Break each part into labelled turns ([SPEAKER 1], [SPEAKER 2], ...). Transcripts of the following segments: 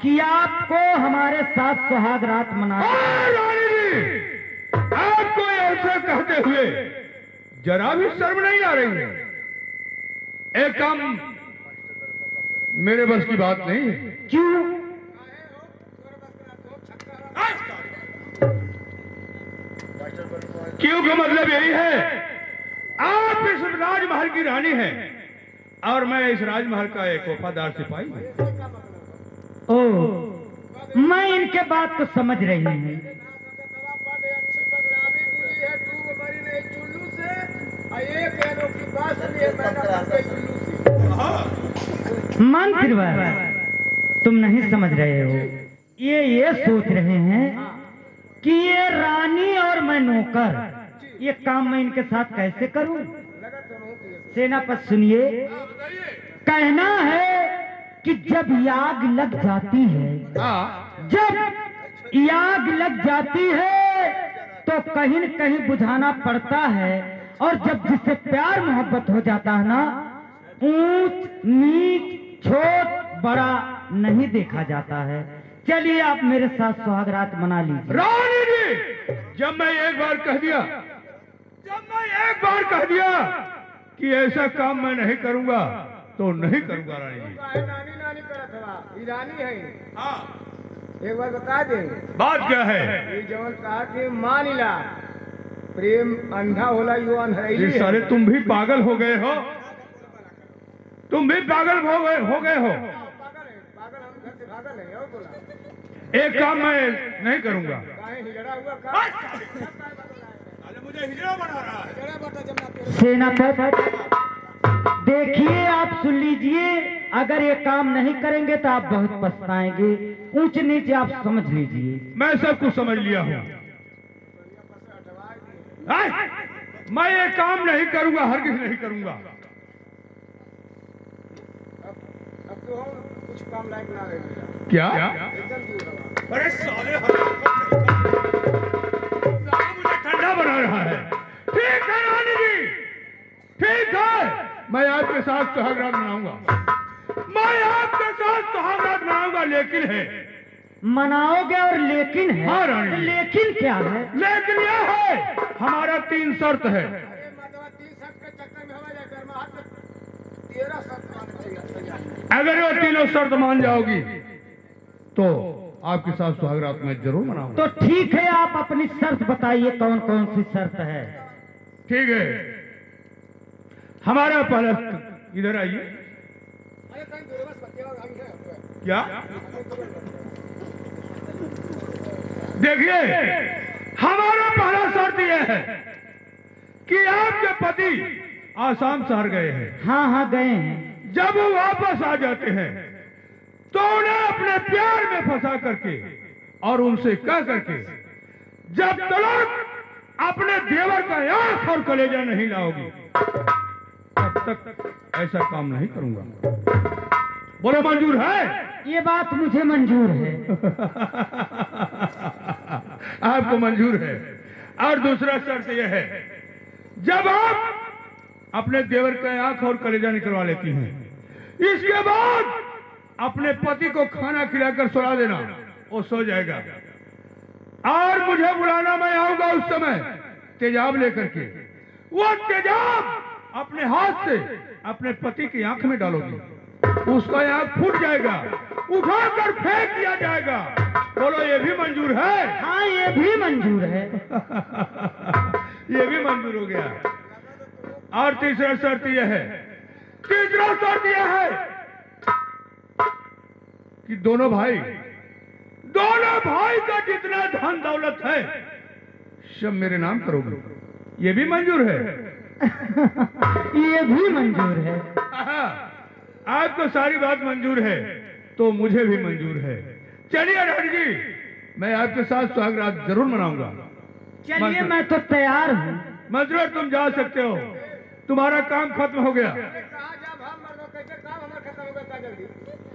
[SPEAKER 1] कि आपको हमारे साथ सुहाग रात मना।
[SPEAKER 2] रानी जी, आपको ऐसा कहते हुए जरा भी शर्म नहीं आ रही है? एक काम मेरे बस की बात नहीं है।
[SPEAKER 1] क्यों?
[SPEAKER 2] क्यों का मतलब यही है, आप इस राजमहल की रानी हैं और मैं इस राजमहल का एक वफादार सिपाही हूं।
[SPEAKER 1] ओ, मैं इनके बात को समझ रही हूँ। मंत्रीवर, तुम नहीं समझ रहे हो। ये सोच रहे हैं कि ये रानी और मैं नौकर, ये काम मैं इनके साथ कैसे करूं। सेनापति सुनिए, कहना है कि जब याग लग जाती है, जब याग लग जाती है तो कहीं न कहीं बुझाना पड़ता है, और जब जिससे प्यार मोहब्बत हो जाता है ना, ऊंच नीच छोट बड़ा नहीं देखा जाता है। चलिए आप मेरे साथ सुहाग रात मना लीजिए।
[SPEAKER 2] रानी जी, जब मैं एक बार कह दिया कि ऐसा काम मैं नहीं करूंगा तो नहीं करूंगा। रानी जी,
[SPEAKER 3] नानी करत हवा, रानी है।
[SPEAKER 2] हाँ,
[SPEAKER 3] एक बार बता दे
[SPEAKER 2] बात क्या है?
[SPEAKER 3] ये जवन कहा कि मानिला प्रेम अंधा होला, यो अंधरैली
[SPEAKER 2] ये
[SPEAKER 3] है।
[SPEAKER 2] सारे तुम भी पागल हो गए हो, तुम भी पागल हो गए हो।
[SPEAKER 3] पागल है, पागल हम घर से भागल है। और बोला
[SPEAKER 2] एक काम मैं नहीं करूंगा।
[SPEAKER 3] काहे हिजड़ा हुआ का?
[SPEAKER 2] मुझे हिजड़ा बना रहा है।
[SPEAKER 3] हिजड़ा बता जब ना तेरे
[SPEAKER 1] सेनापति देखिए, आप सुन लीजिए, अगर ये काम नहीं करेंगे तो आप बहुत पछताएंगे। ऊंच नीचे आप समझ लीजिए।
[SPEAKER 2] मैं सब कुछ समझ लिया हूँ। मैं ये काम नहीं करूंगा, हरगिज नहीं करूंगा।
[SPEAKER 3] अब तो हम कुछ काम लायक ना रहे।
[SPEAKER 2] क्या?
[SPEAKER 3] एकदम दूर रहा।
[SPEAKER 2] अरे साले, मुझे ठंडा बना रहा है। ठीक है रानी जी, ठीक है, मैं आपके साथ सुहाग रात मनाऊंगा। मैं आपके साथ सुहाग रात मनाऊंगा, लेकिन है।
[SPEAKER 1] मनाओगे और लेकिन है?
[SPEAKER 2] हाँ रानी जी।
[SPEAKER 1] लेकिन क्या है?
[SPEAKER 2] लेकिन यह है, हमारा 3 शर्त है।
[SPEAKER 3] अरे माधवा 3 शर्त के चक्कर में हवा जाकर हाथ में 13 शर्त माननी चाहिए।
[SPEAKER 2] अगर वो तीनों शर्त मान जाओगी तो आपके साथ सुहाग रात में जरूर मनाऊंगा।
[SPEAKER 1] तो ठीक है, आप अपनी शर्त बताइए, कौन कौन सी शर्त है?
[SPEAKER 2] ठीक है, हमारा पहला, इधर आइए।
[SPEAKER 3] अरे कहीं दूर बस बच्चे लोग आई है।
[SPEAKER 2] क्या? देखिए, हमारा पहला शर्त यह है कि आपके पति आसाम शहर गए हैं।
[SPEAKER 1] हाँ हाँ, गए हैं।
[SPEAKER 2] जब वो वापस आ जाते हैं तो उन्हें अपने प्यार में फंसा करके और उनसे कह करके जब तक अपने देवर का आंख और कलेजा नहीं लाओगी तब तक ऐसा काम नहीं करूंगा। बोलो मंजूर है?
[SPEAKER 1] ये बात मुझे मंजूर है।
[SPEAKER 2] आपको मंजूर है। और दूसरा शर्त यह है, जब आप अपने देवर का आंख और कलेजा निकलवा लेती हैं, इसके बाद अपने पति को खाना खिलाकर सुला देना, वो सो जाएगा। और मुझे बुलाना, मैं आऊंगा उस समय तेजाब लेकर के। वो तेजाब अपने हाथ से अपने पति की आंख में डालोगी, उसका आंख फूट जाएगा, उठाकर फेंक दिया जाएगा। बोलो ये भी मंजूर है?
[SPEAKER 1] हाँ, ये भी मंजूर है।
[SPEAKER 2] ये भी मंजूर हो गया। और तीसरा शर्त यह है, तीसरा शर्त यह है कि दोनों भाई का जितना धन दौलत है सब मेरे नाम करोगे। ये भी मंजूर है?
[SPEAKER 1] ये भी मंजूर है।
[SPEAKER 2] आपको सारी बात मंजूर है तो मुझे भी मंजूर है। चलिए रानी जी, मैं आपके साथ सुहाग रात जरूर मनाऊंगा।
[SPEAKER 1] चलिए, मैं तो तैयार हूँ।
[SPEAKER 2] मंजूर, तुम जा सकते हो, तुम्हारा काम खत्म हो गया।
[SPEAKER 3] कहा जब हम मर्दों कैसे काम हमारा खत्म होगा इतना जल्दी?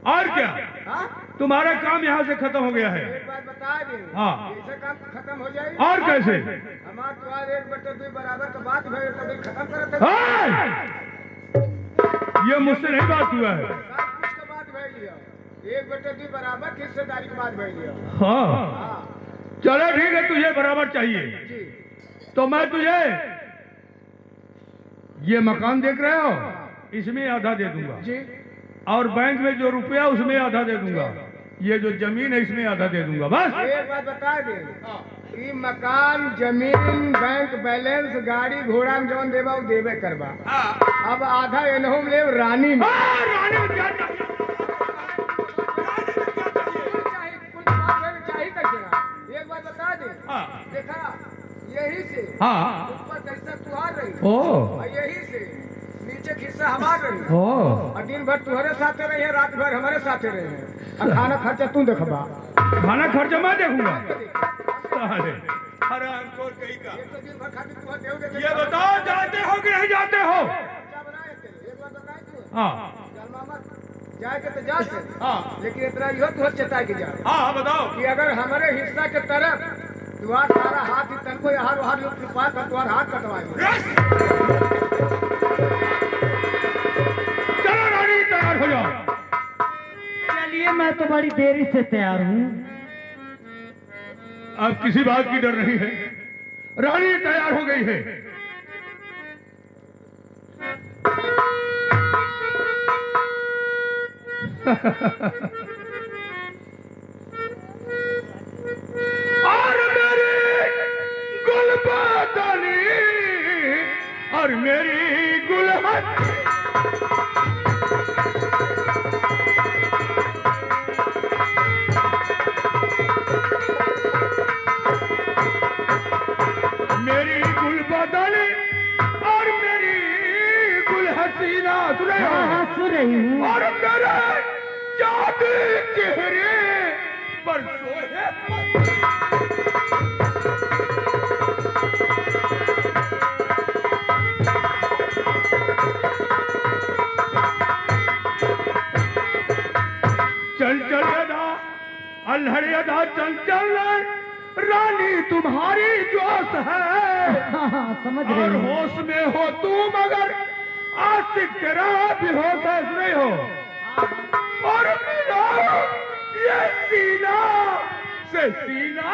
[SPEAKER 2] और क्या,
[SPEAKER 3] हाँ?
[SPEAKER 2] तुम्हारा काम यहाँ से खत्म हो गया है।
[SPEAKER 3] एक बात बता दे।
[SPEAKER 2] हाँ।
[SPEAKER 3] ऐसे काम खत्म हो जाए?
[SPEAKER 2] और कैसे?
[SPEAKER 3] हमार तुम्हार 1/2 बराबर का बात भइल तभी खत्म करत है।
[SPEAKER 2] हाँ! ये मुझसे नहीं बात हुआ है।
[SPEAKER 3] सब कुछ का बात भइल लिया। एक बेटे दी बराबर हिस्सेदारी की बात भइल है।
[SPEAKER 2] हाँ
[SPEAKER 3] हाँ
[SPEAKER 2] चलो ठीक है, तुझे बराबर चाहिए
[SPEAKER 3] जी
[SPEAKER 2] तो मैं तुझे ये मकान देख रहे हो, इसमें आधा दे दूंगा,
[SPEAKER 3] जी।
[SPEAKER 2] और बैंक में जो रुपया उसमें आधा दे दूंगा, ये जो जमीन है इसमें आधा दे दूंगा। बस
[SPEAKER 3] एक बात बता दे, ई मकान जमीन बैंक बैलेंस गाड़ी घोड़ा में जौन देबा वो देबे करबा। अब आधा एनहू में लेब रानी में।
[SPEAKER 2] हाँ, रानी में क्या चाहिए?
[SPEAKER 3] चाहिए कैसे ना? एक बात बता दे,
[SPEAKER 2] हाँ
[SPEAKER 3] देखा यही से
[SPEAKER 2] हाँ
[SPEAKER 3] ऊपर कैसा तुहार रही
[SPEAKER 2] ओ
[SPEAKER 3] और यही से नीचे खिस्सा हमार रही
[SPEAKER 2] ओ
[SPEAKER 3] और दिन भर तुम्हारे साथे रही है, रात भर हमारे साथे रही है और खाना खर्चा तू देखबा।
[SPEAKER 2] खाना खर्चा मैं देखूंगा। साले, अरे अंकुर कहीं का।
[SPEAKER 3] एक तो दिन भर खातिर तुहार देव देते
[SPEAKER 2] ये बताओ जाते हो कि नहीं जाते हो?
[SPEAKER 3] क्या बनाए थे? एक बात बताए तू
[SPEAKER 2] हाँ
[SPEAKER 3] जलमा मत जाए के तो जाते
[SPEAKER 2] हाँ
[SPEAKER 3] लेकिन इतना यो तुहर चेताए के जा
[SPEAKER 2] हाँ बताओ।
[SPEAKER 3] कि अगर हमारे हिस्सा के तरफ तुहार सारा हाथ ही तनको यहाँ वहाँ लुट छुपा कर तुहार हाथ कटवाएंगे।
[SPEAKER 2] चलो रानी तैयार हो जाओ।
[SPEAKER 1] चलिए मैं तो बड़ी देरी से तैयार हूँ।
[SPEAKER 2] अब किसी बात की डर नहीं है, रानी तैयार हो गई है। और मेरी गुलबदनी और मेरी गुलहत मेरी गुलबदनी और मेरी गुलहसीना सुने हो?
[SPEAKER 1] हाँ हाँ सुन रही हूँ।
[SPEAKER 2] और मेरे जादू चेहरे पर सोहे चल चल अदा अल्हड़ अदा चल चल रानी तुम्हारी जोश है।
[SPEAKER 1] हाँ हाँ समझ
[SPEAKER 2] और
[SPEAKER 1] रही हूँ।
[SPEAKER 2] होश में हो तुम मगर आशिक तेरा बेहोश है नहीं हो। और मेरा ये सीना से सीना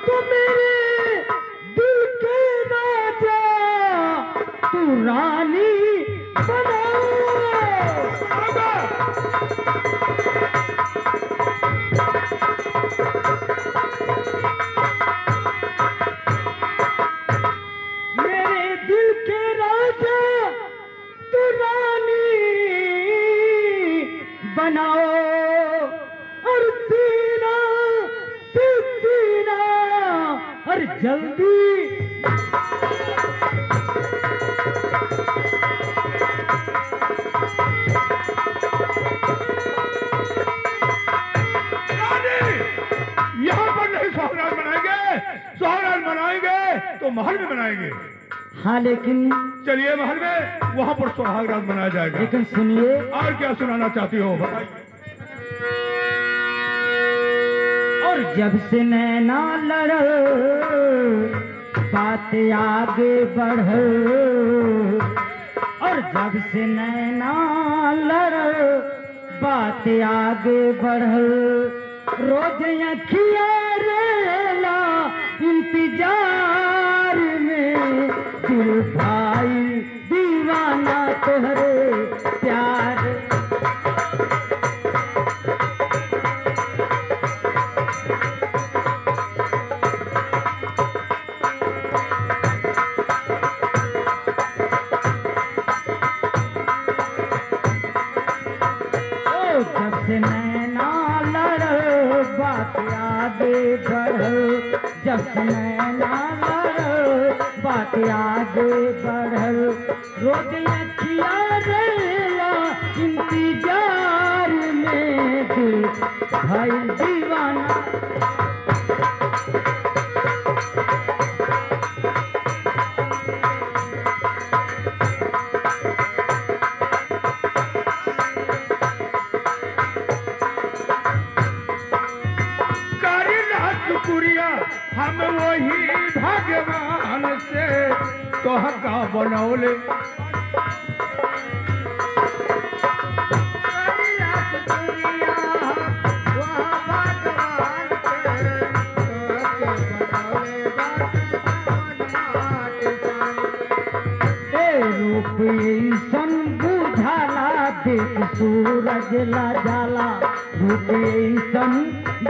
[SPEAKER 1] तू मेरे दिल के राजा, तू रानी बना। मेरे दिल के राजा तू रानी बनाओ और सीना से सीना और जल्दी।
[SPEAKER 2] यहाँ पर नहीं सोहराज मनाएंगे, सोहराज मनाएंगे तो महल में मनाएंगे।
[SPEAKER 1] हाँ लेकिन
[SPEAKER 2] चलिए महल में, वहाँ पर सुहागरात मनाया जाएगा।
[SPEAKER 1] लेकिन सुनिए,
[SPEAKER 2] और क्या सुनाना चाहती हो बताइए।
[SPEAKER 1] और जब से नैना लड़ बात आगे बढ़, और जब से नैना लड़ बात आगे बढ़, रोज अखिया रेला इंतजार में, दिल भाई दीवाना तोहरे प्यार। जब से नैना लड़ बात आगे बढ़, जब से नैना लड़ बात आगे बढ़, रोज अखिया रेला इंतजार में, दिल भाई दीवाना।
[SPEAKER 2] कारी ना हम वही भगवान से तोहका बनौले
[SPEAKER 1] रूप ऐसन बुझाला देख सूरज ला जाला रूप ऐसन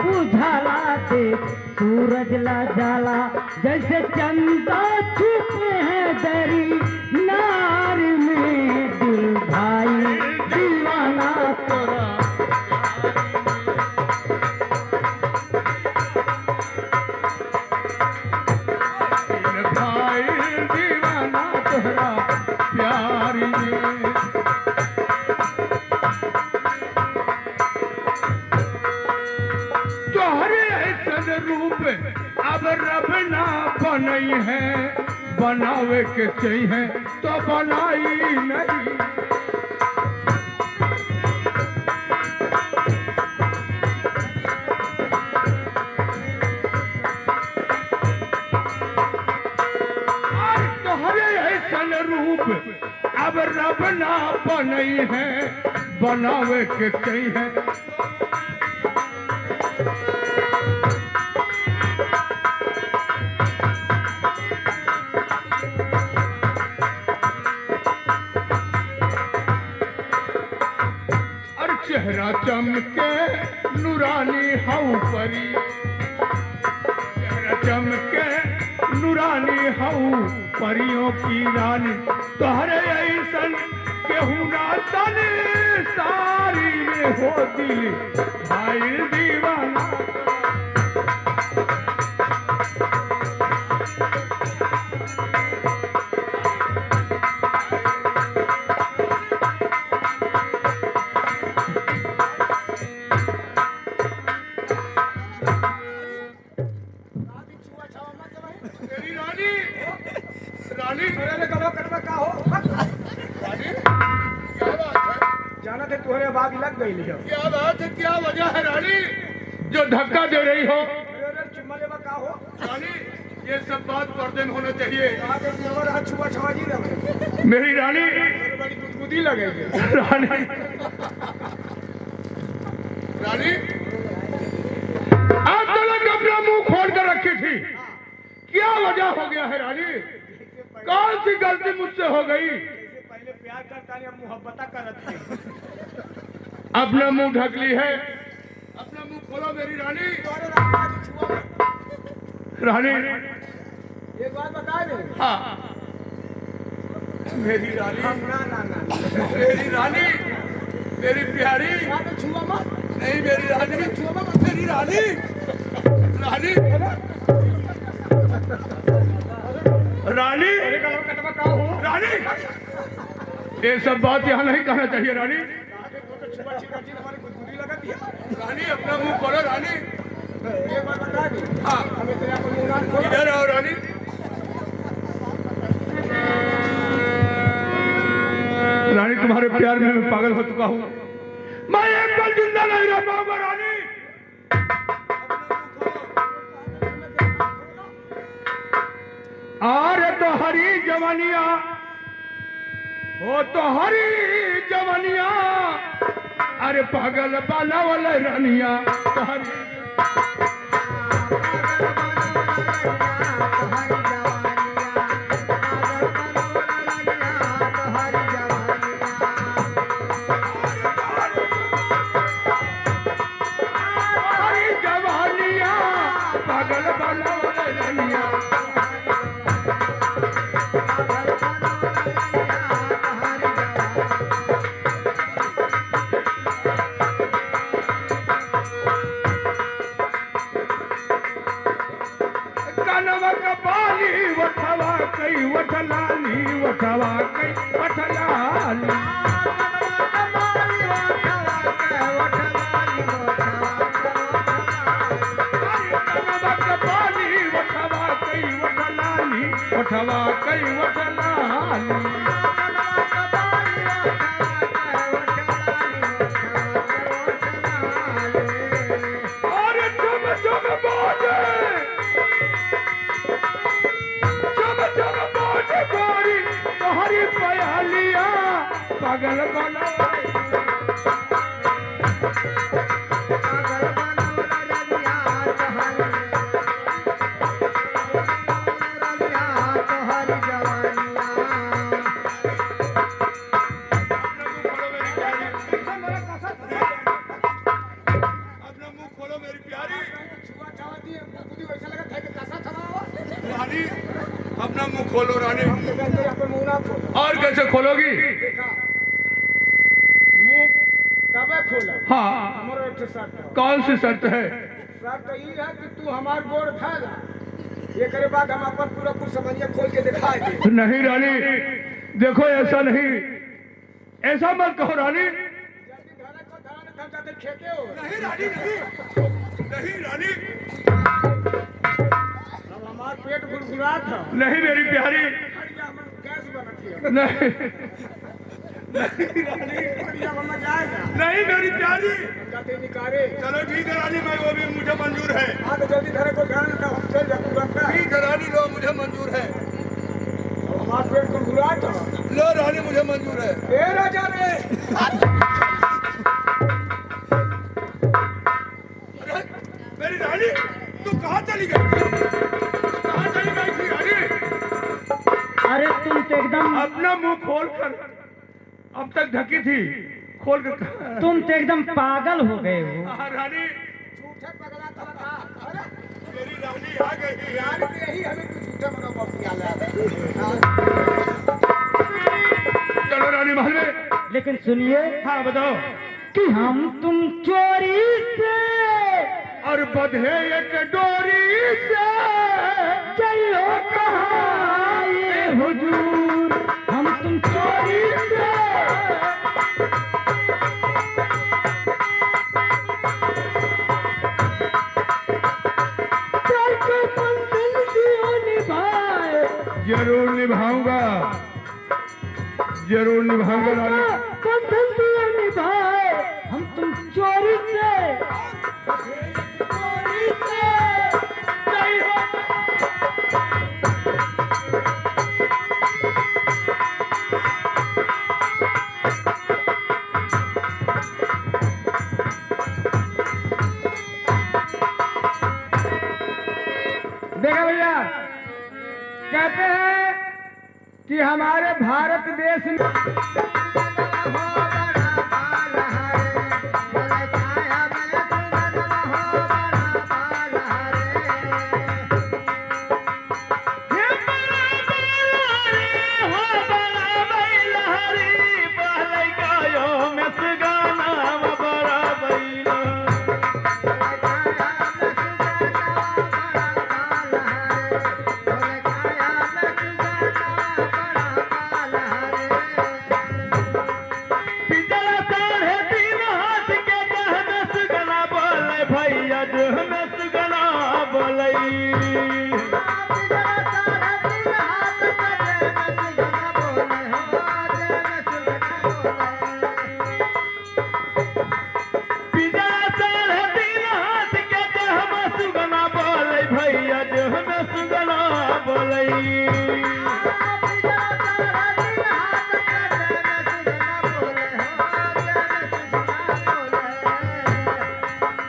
[SPEAKER 1] बुझाला देख सूरज ला जाला जैसे चंदा छुपे हैं दरी नार में दिल भाई दीवाना तोरा
[SPEAKER 2] प्यारी तोहरे ऐसन रूप अब रब ना बनई है बनावे के चाहिए तो बनाई नहीं रूप अब रब ना बनई है बनावे के चाहिए और चेहरा चमके नूरानी हऊ परी चेहरा चमके नूरानी हऊ परियों की रानी तोहरे ऐसन केहू ना तनी सारी में हो दिल भाई दीवाना मेरी रानी रानी
[SPEAKER 3] अरे करो कटवा का हो
[SPEAKER 2] रानी क्या बात है
[SPEAKER 3] जाना थे तुम्हारे बाग लग गई लियो
[SPEAKER 2] क्या बात है क्या वजह है रानी जो धक्का दे रही हो
[SPEAKER 3] अरे चुम्मा लेवा का हो
[SPEAKER 2] रानी ये सब बात पर्दे में होना चाहिए
[SPEAKER 3] कहा के हमारा हाथ छुआ छवा जी रहे
[SPEAKER 2] मेरी रानी
[SPEAKER 3] बड़ी गुदगुदी लगेगी
[SPEAKER 2] रानी रानी आप तो लोग अपना मुंह खोल कर रखी थी क्या वजह हो गया है रानी कौन सी गलती मुझसे हो गई
[SPEAKER 3] पहले प्यार करता नहीं अब मोहब्बत करत है
[SPEAKER 2] अपना मुंह ढक ली है अपना मुंह खोलो मेरी रानी रानी
[SPEAKER 3] एक बात बता दे
[SPEAKER 2] हाँ मेरी रानी
[SPEAKER 3] ना ना ना
[SPEAKER 2] मेरी रानी मेरी प्यारी
[SPEAKER 3] छुआ मत
[SPEAKER 2] नहीं मेरी रानी
[SPEAKER 3] छुआ मत
[SPEAKER 2] मेरी रानी रानी रानी
[SPEAKER 3] कटवा का हो
[SPEAKER 2] रानी ये सब बात यहाँ नहीं कहना चाहिए रानी
[SPEAKER 3] छुआ छिका जी हमारी गुदगुदी लगा दिया
[SPEAKER 2] रानी अपना मुंह खोलो रानी
[SPEAKER 3] एक बात बता दे
[SPEAKER 2] हाँ
[SPEAKER 3] हमें तेरा को मुंगान खोल
[SPEAKER 2] इधर आओ रानी रानी तुम्हारे प्यार में मैं पागल हो चुका हूँ मैं एक पल जिंदा नहीं रह पाऊंगा रानी अरे तो हरी जवानिया हो तो हरी जवानिया अरे पागल बाला वाला रानिया तो हरी जवानिया पागल बाला वाला रानिया वठवा कई वठलानी वठवा कई वठलानी वठवा कई वठलानी वठवा कई वठलानी और तुम बोले पागल बनवले अपना मुंह खोलो रानी। और कैसे खोलोगी?
[SPEAKER 3] मुंह तबे खोला।
[SPEAKER 2] हाँ,
[SPEAKER 3] हमारा एक शर्त है।
[SPEAKER 2] कौन सी शर्त है?
[SPEAKER 3] शर्त ये है कि तू हमार गोड़ खाएगा, ये करे बाद हम अपन पूरा कुछ समझिए खोल के दिखा दे।
[SPEAKER 2] नहीं रानी, देखो ऐसा नहीं, ऐसा मत कहो रानी।
[SPEAKER 3] जल्दी धारा को धारा ने थम जाते खेते हो।
[SPEAKER 2] नहीं रानी, नहीं रानी,
[SPEAKER 3] अब हमार पेट गुड़गुड़ा था।
[SPEAKER 2] नहीं मेरी प्यारी,
[SPEAKER 3] गैस बनती है।
[SPEAKER 2] नहीं
[SPEAKER 3] मम्मा जाएगा।
[SPEAKER 2] नहीं मेरी प्यारी,
[SPEAKER 3] जाते निकारे।
[SPEAKER 2] चलो ठीक है रानी, मैं वो भी मुझे मंजूर है।
[SPEAKER 3] हाँ तो जल्दी धारा को ध्यान रखा, चल जा पूरा।
[SPEAKER 2] ठीक है रानी, लो मुझे मंजूर है।
[SPEAKER 3] हमार पेट गुड़गुड़ा था।
[SPEAKER 2] लो रानी मुझे मंजूर है।
[SPEAKER 3] ए राजा रे।
[SPEAKER 2] अरे मेरी रानी, तू कहाँ चली गई? कहाँ चली गई थी रानी?
[SPEAKER 1] अरे तुम तो एकदम
[SPEAKER 2] अपना मुंह खोल कर, अब तक ढकी थी, खोल कर।
[SPEAKER 1] तुम तो एकदम पागल हो गए हो।
[SPEAKER 2] रानी,
[SPEAKER 3] झूठे पगला था बता। अरे
[SPEAKER 2] मेरी रानी आ गई।
[SPEAKER 3] यार यही हमें तू झूठे मनोभाव किया ले।
[SPEAKER 2] चलो रानी महल में।
[SPEAKER 1] लेकिन सुनिए,
[SPEAKER 2] हाँ बताओ।
[SPEAKER 1] कि हम तुम चोरी से
[SPEAKER 2] और बधे एक डोरी से
[SPEAKER 1] चलो कहाँ ये हुजूर, हम तुम चोरी से करके मंजिल क्यों निभाए।
[SPEAKER 2] जरूर निभाऊंगा, जरूर निभाऊंगा रानी।
[SPEAKER 1] बंधन क्यों निभाए, हम तुम चोरी से
[SPEAKER 3] देखा भैया, कहते हैं कि हमारे भारत देश में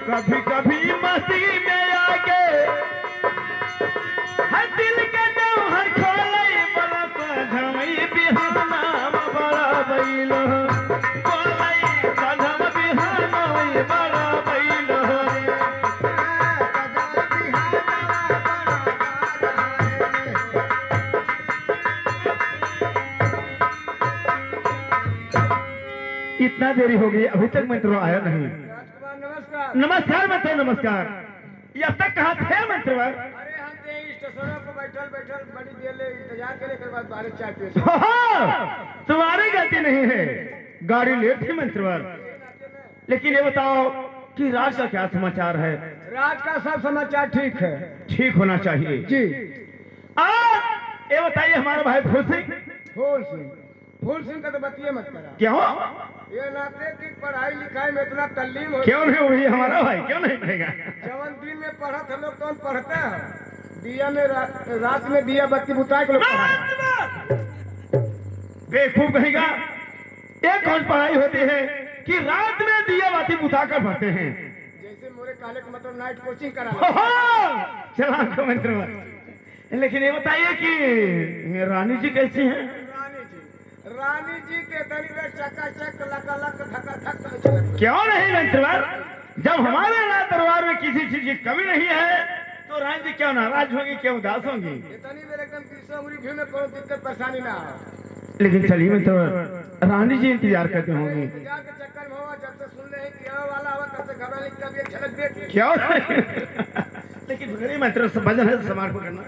[SPEAKER 2] कभी कभी मस्ती में आके हर दिल के जौहर खोले, बड़ा सधमई बिहाना बड़ा बैलो, बोले सधम बिहाना बड़ा बैलो।
[SPEAKER 1] इतना देरी हो गई, अभी तक मंत्र आया नहीं।
[SPEAKER 3] राजकुमार नमस्कार।
[SPEAKER 1] नमस्कार मंत्र, नमस्कार। ये अब तक कहाँ थे मंत्रवर?
[SPEAKER 3] अरे हम तो स्टेशन पर बैठल बैठल बड़ी देर ले इंतजार करे के बाद बाहर चाय पिए।
[SPEAKER 1] तुम्हारी गलती नहीं है, गाड़ी लेट थी मंत्रवर। लेकिन ये बताओ कि राज का क्या समाचार है?
[SPEAKER 3] राज का सब समाचार ठीक है।
[SPEAKER 1] ठीक होना चाहिए
[SPEAKER 3] जी।
[SPEAKER 1] ये बताइए हमारा भाई फूल सिंह।
[SPEAKER 3] फूल सिंह, फूल सिंह का तो बतिए मत करा।
[SPEAKER 1] क्यों?
[SPEAKER 3] ये नाते की पढ़ाई लिखाई में इतना तल्लीम हो,
[SPEAKER 1] क्यों नहीं हुई हमारा भाई, क्यों नहीं पढ़ेगा?
[SPEAKER 3] जवन दिन में पढ़त हम लोग तो पढ़ते हैं, दिया में रात में दिया बत्ती बुता के लोग पढ़ा।
[SPEAKER 1] बेवकूफ कहेगा,
[SPEAKER 2] एक और पढ़ाई होती है कि रात में दिया बाती बुझाकर पढ़ते हैं।
[SPEAKER 3] जैसे मोरे काले का मतलब नाइट कोचिंग करा
[SPEAKER 2] चला को मंत्र। लेकिन ये बताइए कि रानी जी कैसी हैं?
[SPEAKER 3] रानी जी के तनी में चकाचक लक धका धक
[SPEAKER 2] क्यों नहीं मंत्रवर? जब हमारे राज दरबार में किसी चीज की कमी नहीं है तो रानी जी क्यों नाराज होंगी, क्यों उदास होंगी?
[SPEAKER 3] इतनी देर एकदम 300 उंगली भी में कोई दिक्कत परेशानी ना हो।
[SPEAKER 2] लेकिन चलिए मंत्रवर, रानी जी इंतजार करते होंगे।
[SPEAKER 3] इंतजार के चक्कर में हुआ जब से सुन रहे हैं कि आने वाला हुआ तब से घबरा लिख कभी एक झलक देख
[SPEAKER 2] क्यों? लेकिन बड़े मंत्र भजन है समार को करना।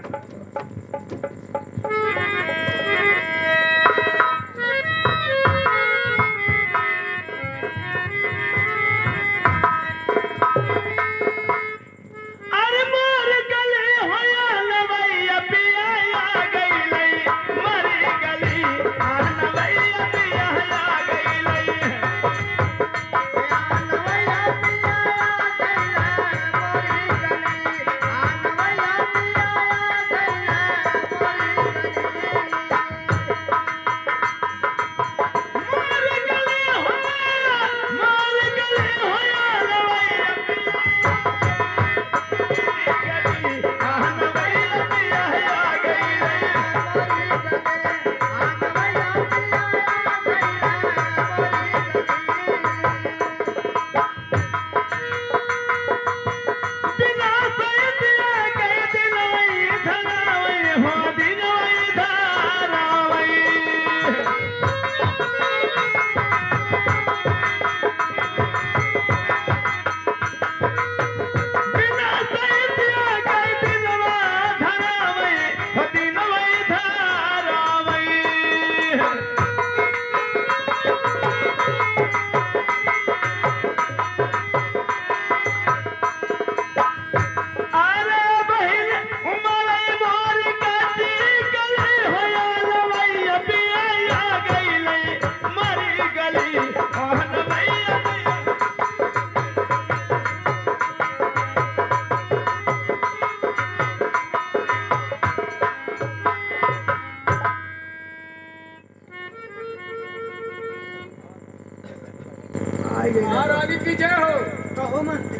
[SPEAKER 3] महारानी की जय हो।
[SPEAKER 4] कहो मंत्री।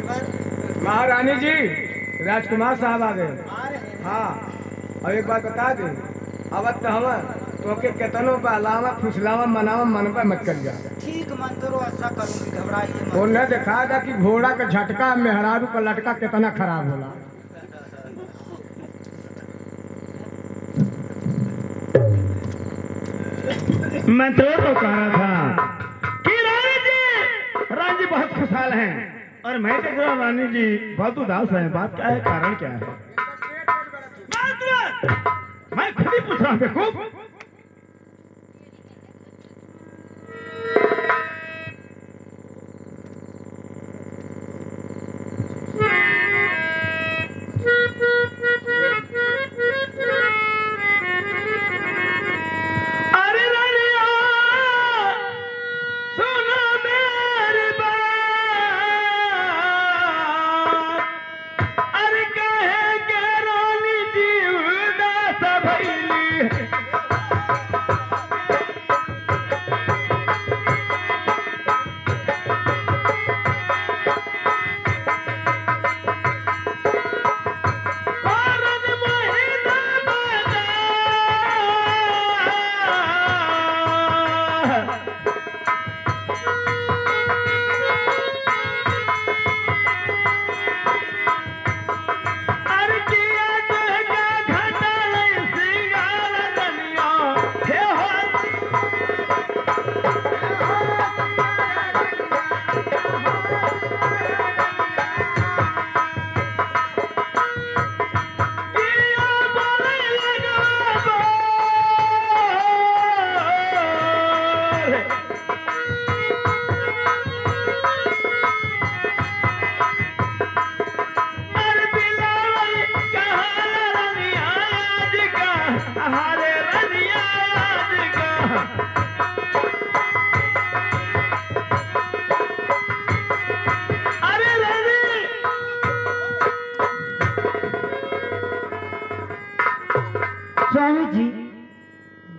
[SPEAKER 3] महारानी जी राजकुमार साहब आ गए। हाँ और एक बात बता दे, अब हवा तो के केतनों पे अलावा फुसलावा मनावा मन पे मत कर जा।
[SPEAKER 4] ठीक मंत्रो ऐसा करूंगी, घबराइए मत।
[SPEAKER 3] उन्हें दिखा था कि घोड़ा का झटका मेहरारू का लटका कितना खराब होला।
[SPEAKER 2] मैं तो कह रहा था कि रानी जी बहुत खुशहाल हैं और मैं देख रहा हूँ रानी जी बहुत उदास हैं। बात क्या है, कारण क्या है? मैं खुद ही पूछ रहा हूँ। देखो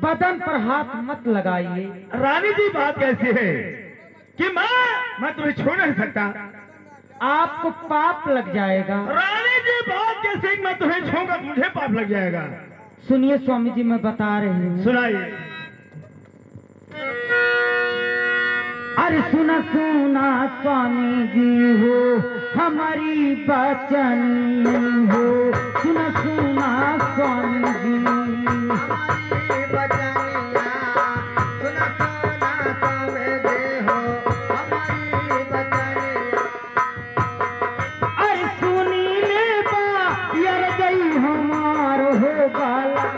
[SPEAKER 1] बदन पर हाथ मत लगाइए।
[SPEAKER 2] रानी जी बात कैसी है कि मैं तुम्हें छू नहीं सकता।
[SPEAKER 1] आपको पाप लग जाएगा।
[SPEAKER 2] रानी जी बात कैसे मैं तुम्हें छूंगा मुझे पाप लग जाएगा।
[SPEAKER 1] सुनिए स्वामी जी, मैं बता रही हूँ।
[SPEAKER 2] सुनाइए।
[SPEAKER 1] अरे सुना सुना स्वामी जी हो, हमारी बचन हो। सुना सुना स्वामी जी,
[SPEAKER 4] हमारी बचनिया, सुना सुना स्वामी जी हो, हमारी बचनिया।
[SPEAKER 1] अरे सुनी ले बा यार गई हमार हो बाला।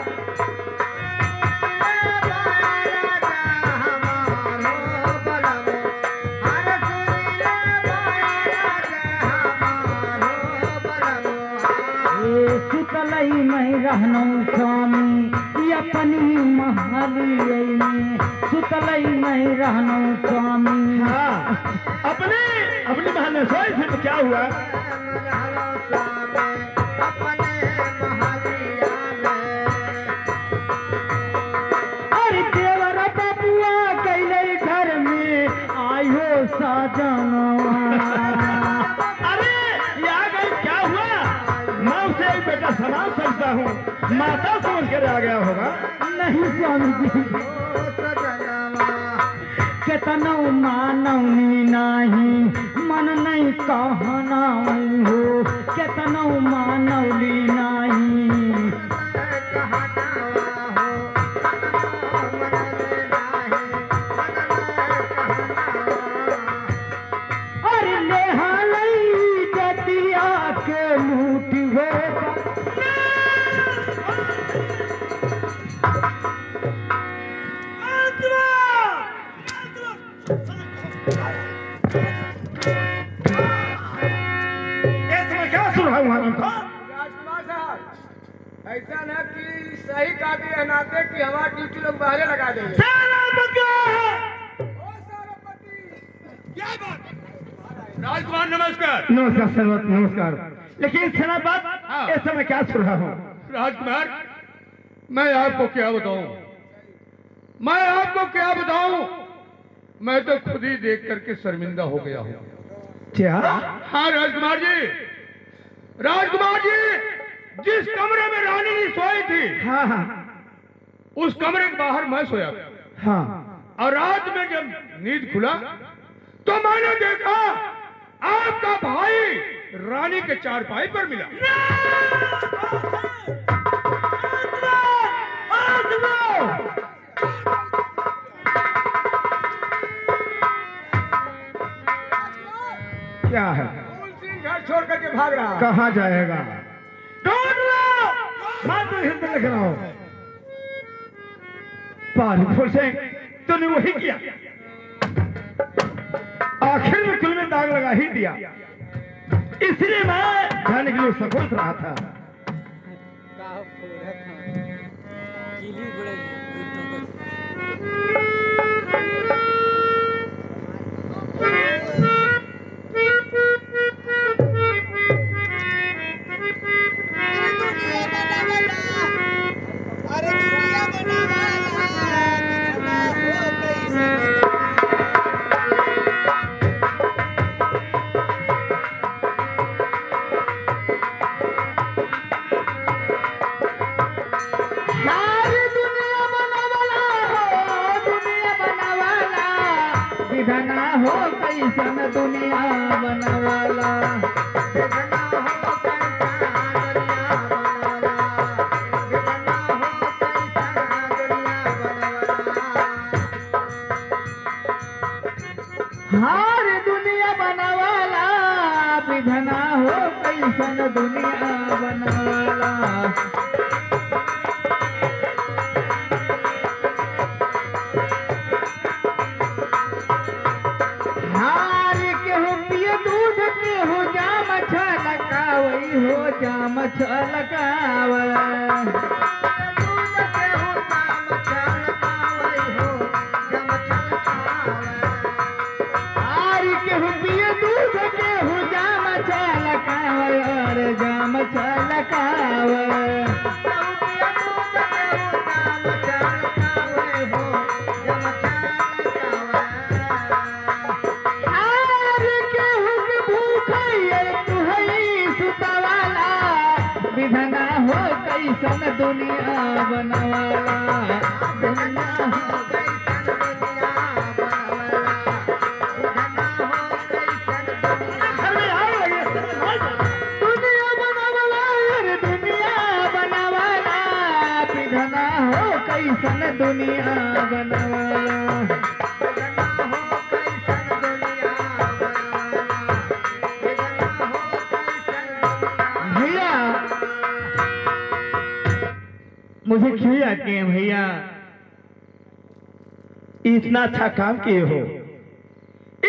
[SPEAKER 1] सुतलई मैं रहनौ स्वामी अपनी महलिया में। सुतलई मैं रहनौ स्वामी।
[SPEAKER 2] हाँ, अपनी महल में सोई थी तो क्या हुआ। अरे
[SPEAKER 1] देवरा बबुआ कैले घर में आयो साजनवा।
[SPEAKER 2] अरे यहाँ गई क्या हुआ। मैं उसे एक बेटा सलाम समझता हूँ, माता समझ कर आ गया होगा।
[SPEAKER 1] नहीं स्वामी जी, केतनो मानवनी नहीं मन नहीं कहना हो। केतनो मानवली नहीं अरे लेहालई जतिया के लूटी हो।
[SPEAKER 3] राजकुमार साहब, ऐसा न कि सही काफी है नाते कि हमारा ड्यूटी लोग पहले लगा देंगे।
[SPEAKER 2] राजकुमार नमस्कार।
[SPEAKER 1] नमस्कार सर्वत नमस्कार। लेकिन सेनापत,
[SPEAKER 2] हाँ।
[SPEAKER 1] इस समय क्या सुन रहा हूँ।
[SPEAKER 2] राजकुमार, मैं आपको क्या बताऊं, मैं तो खुद ही देख करके शर्मिंदा हो गया हूँ।
[SPEAKER 1] क्या?
[SPEAKER 2] हाँ राजकुमार जी, जिस कमरे में रानी जी सोई थी,
[SPEAKER 1] हाँ हाँ
[SPEAKER 2] उस कमरे के बाहर मैं सोया था।
[SPEAKER 1] हाँ।
[SPEAKER 2] और रात में जब नींद खुला तो मैंने देखा आपका भाई रानी के चारपाई पर मिला।
[SPEAKER 1] क्या है?
[SPEAKER 3] घर छोड़ करके भाग रहा।
[SPEAKER 1] कहाँ जाएगा? मैं तो हिंद लिख रहा हूँ। पानी से तूने वही किया, आखिर में कुल में दाग लगा ही दिया। इसलिए मैं जाने के लिए सकोच रहा था। विधना हो कैसन दुनिया बनवाला। हर दुनिया बनवाला, विधना हो कैसन दुनिया बनवाला। हो जाम छलकाव आरी के पिए दूध के हो जाम छलकाव और जाम छलकाव। कैसन दुनिया बनवाला दुनिया हो
[SPEAKER 4] कैसन दुनिया बनवला इधना हो कैसन दुनिया
[SPEAKER 1] दुनिया बनवाला रे दुनिया बनवाला विधना हो कैसन दुनिया बनवाला
[SPEAKER 4] इधना हो कैसन दुनिया बनवला इधना हो कैसन दुनिया
[SPEAKER 1] भैया मुझे क्यों याद किए भैया इतना अच्छा काम किए हो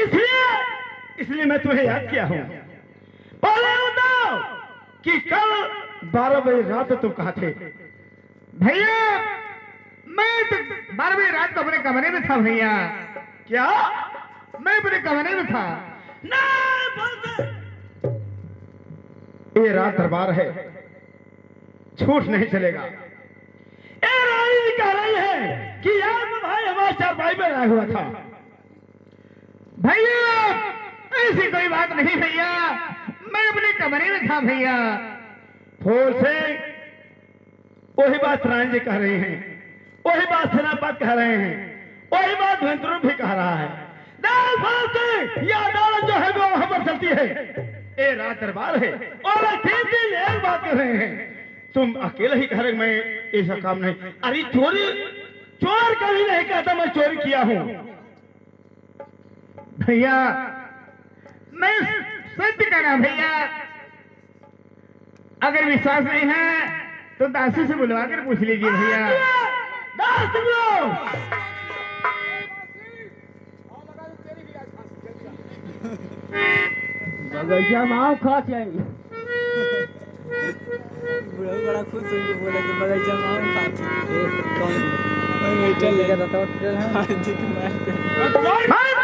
[SPEAKER 1] इसलिए मैं तुम्हें याद किया हूं पहले बताओ कि कल 12 बजे रात तुम कहाँ थे भैया मैं तो 12 बजे रात को अपने कमरे में था भैया क्या मैं अपने कमरे में था नहीं बोलते ये रात दरबार है छूट नहीं चलेगा ए रानी कह रही है कि यार वो भाई हमारे चारपाई में आया हुआ था भैया ऐसी कोई बात नहीं भैया मैं अपने कमरे में था भैया फूल से वही बात रानी जी कह रही हैं वही बात सेनापत कह रहे हैं वही बात धुरंधर भी कह रहा है ये अदालत जो है वो वहां पर चलती है ए रात दरबार है और तीन दिन एक बात कर रहे हैं तुम अकेले ही कह रहे मैं ऐसा काम नहीं अरे चोर कभी नहीं कहता मैं चोरी किया हूं भैया मैं सत्य कह रहा भैया अगर विश्वास नहीं है तो दासी से बुलवा कर पूछ लीजिए भैया दास
[SPEAKER 3] बगैचा माँ खा चाहिए
[SPEAKER 5] बुढ़ा बड़ा खुश हो के बोला कि बगैचा में आम खाती कौन लेकर था होटल है हां जी के मार